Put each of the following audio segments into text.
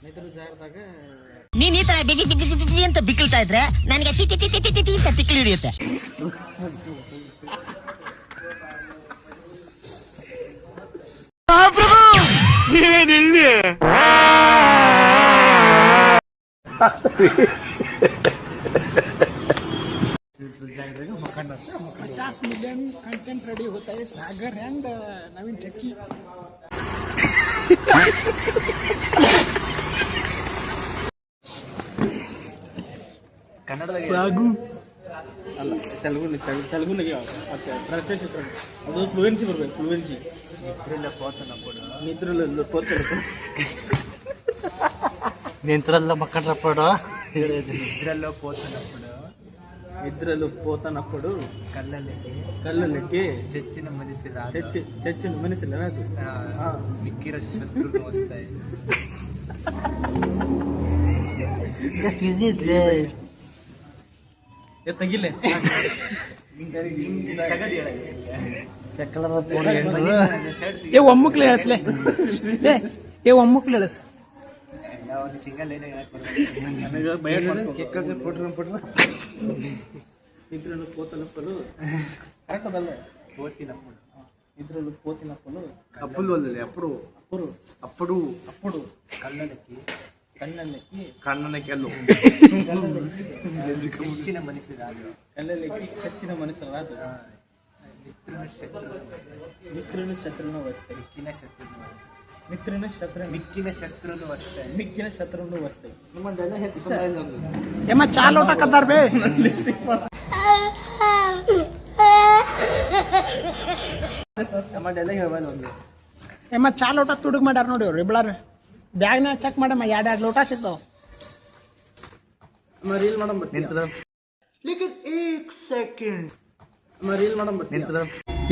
ನಿದ್ರ ಜಾಗದಾಗ ನೀನ್ ಈ ತರ ಅಂತ ಬಿಕ್ಕಳ್ತಾ ಇದ್ರೆ ನನಗೆ ಅಂತ ತಿಕ್ಕಲು ಹಿಡಿಯುತ್ತೆ. ನೀವೇನಿಲ್ಲಿ 50 मिलियन कंटेंट रेडी होता है. सागर एंड नवीन चक्की. ಕನ್ನಡದಾಗ ಸಾಗು ಅಲ್ಲ ತೆಲುಗುನಾಗೆ ಅದು ಫ್ಲೂಯೆನ್ಸಿ ಬರ್ಬೇಕು. ಫ್ಲೂಯೆನ್ಸಿ ನಿಂತ್ರಲ್ಲ ಮಕ್ಕಳಪ್ಪಡು ಇದ್ರಲ್ಲೂ పోతనప్పుడు కళ్ళకి చచ్చిన మనిషి చచ్చిన మనిషి రాదు. మిక్కిర శత్రువులు వస్తాయి. ತಗಿಲೆ ಒಮ್ಮಕ್ಲೆ ಹೇಳಸ್ಲೆ ಒಮ್ಮಕ್ಲೆ ಹೇಳಸ್ ಸಿಂಗಲ್ ఇద్దరు పోతనప్పుడు కరెక్ట్ అదల్ల పోతినప్పుడు ఇద్దరు పోతినప్పుడు అప్పులు వల్లే అప్పుడు అప్పుడు అప్పుడు అప్పుడు కళ్ళకి కన్నకి చచ్చిన మనిషి రాదు. కళ్ళకి చచ్చిన మనిషి రాదు. మిత్రుని శత్రువులు వస్తాయి. మిక్కిన శత్రువులు వస్తాయి. ఏమో చాలా కదార్ బే ಏಮ್ಮ ಚಾ ಲೋಟ ತುಡುಗ್ ಮಾಡ್ಯಾರ ನೋಡಿ ಅವ್ರು ಇಬ್ಬಳಾರ ಬ್ಯಾಗ್ನ ಚೆಕ್ ಮಾಡಮ್ಮ 2 ಲೋಟ ಸಿಗ್ತಾವ. ರೀಲ್ ಮಾಡಮ್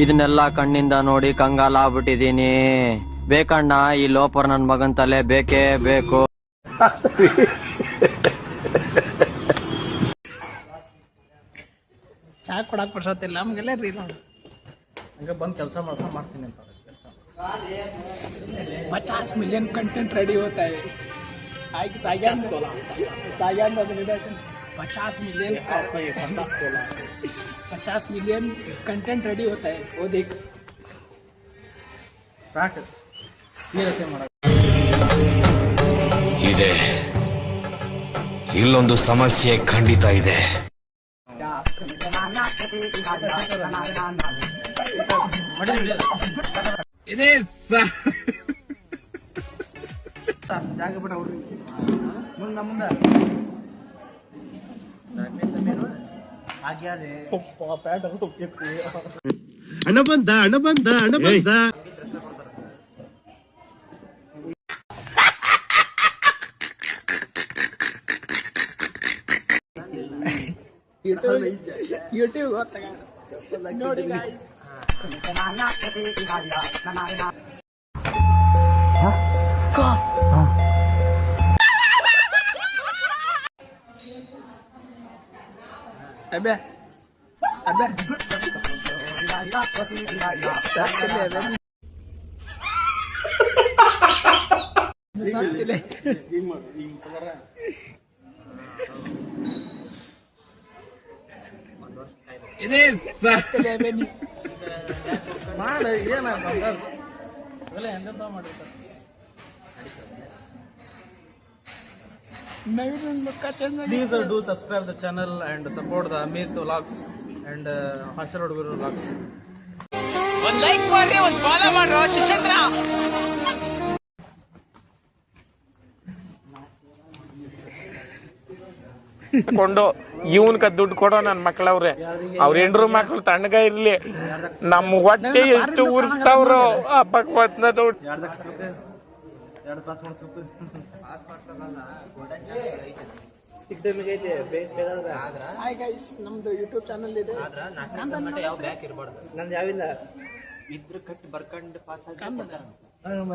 ಇದನ್ನೆಲ್ಲ ಕಣ್ಣಿಂದ ನೋಡಿ ಕಂಗಾಲಾಗ್ಬಿಟ್ಟಿದೀನಿ. ಬೇಕಣ್ಣ ಈ ಲೋಪರ್ ನನ್ ಮಗನ್ ತಲೆ ಬೇಕೇ ಬೇಕು. ಚಾ ಕೊಡಕ್ ಬರ್ಸತ್ತಿಲ್ಲ ನಮ್ಗೆಲ್ಲ ರೀಲ್ ಹಂಗ ಬಂದ್ ಕೆಲಸ ಮಾಡ್ತೀನಿ ಅಂತ. 50 मिलियन कंटेंट रेडी होता है. 50 मिलियन 50 मिलियन कंटेंट रेडी होता है. वो देख साठ ಇದೆ. ಇಲ್ಲೊಂದು ಸಮಸ್ಯೆ ಖಂಡಿತ ಇದೆ. ಜಾಗ ಬಿಡ ಮುಂದೆ ಹಣ ಬಂದ ಯೂಟ್ಯೂಬ್ ಗೊತ್ತಾಗ ನೋಡಿ guys. ಅಬ್ಬೆ ಮಾಡ ಏನ ಮಾಡಿರ್ತಾರೆ. Please do subscribe the channel and support the Amit Vlogs and Hasharod Guru Vlogs. ಒಂದ್ ಲೈಕ್ ಮಾಡ್ರಿ, ಒಂದ್ ಫಾಲೋ ಮಾಡ್ರೋ ಶಿಕ್ಷೇಂದ್ರ. ಕೊಂಡು ಇವನ್ಕ ದುಡ್ಡು ಕೊಡೋ ನನ್ನ ಮಕ್ಳವ್ರೆ. ಅವ್ರ ಹೆಂಡ್ರು ಮಕ್ಳು ತಣ್ಣಗ ಇರ್ಲಿ, ನಮ್ಮ ಹೊಟ್ಟೆ ಎಷ್ಟು ಉರ್ಸ್ತಾವ್ರೋ ಆ ಭಗವತ್ನ ದುಡ್ಡು. ಹಾಯ್ ಗೈಸ್, ನಮ್ದು ಯೂಟ್ಯೂಬ್ ಚಾನಲ್ ಇದೆ. ನಂದು ಯಾವಿಲ್ಲ ಇದ್ರ ಕಟ್ಟಿ ಬರ್ಕೊಂಡು ಪಾಸ್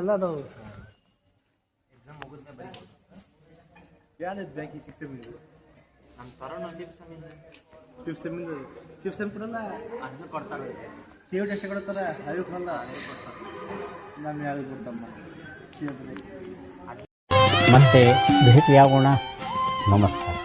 ಎಲ್ಲ ಅದಾವು. ಎಕ್ಸಾಮ್ ಮುಗಿದ್ಮೇಲೆ ಯಾವ್ದು ಬ್ಯಾಂಕಿ 6 ಸೆಮ್ ನಮ್ಮ ತರೋಣ 5 ಸೆಮ್ ಕೊಡಲ್ಲ, ಅದನ್ನ ಕೊಡ್ತಾರೆ. ಕೇವ್ ಎಷ್ಟು ಕೊಡ್ತಾರೆ, ಅರಿವು ಕೊಡಲ್ಲ. ನಾನು ಯಾವ್ದು ಕೊಡ್ತಮ್ಮ ಮತ್ತೆ ಭೇಟಿಯಾಗೋಣ. ನಮಸ್ಕಾರ.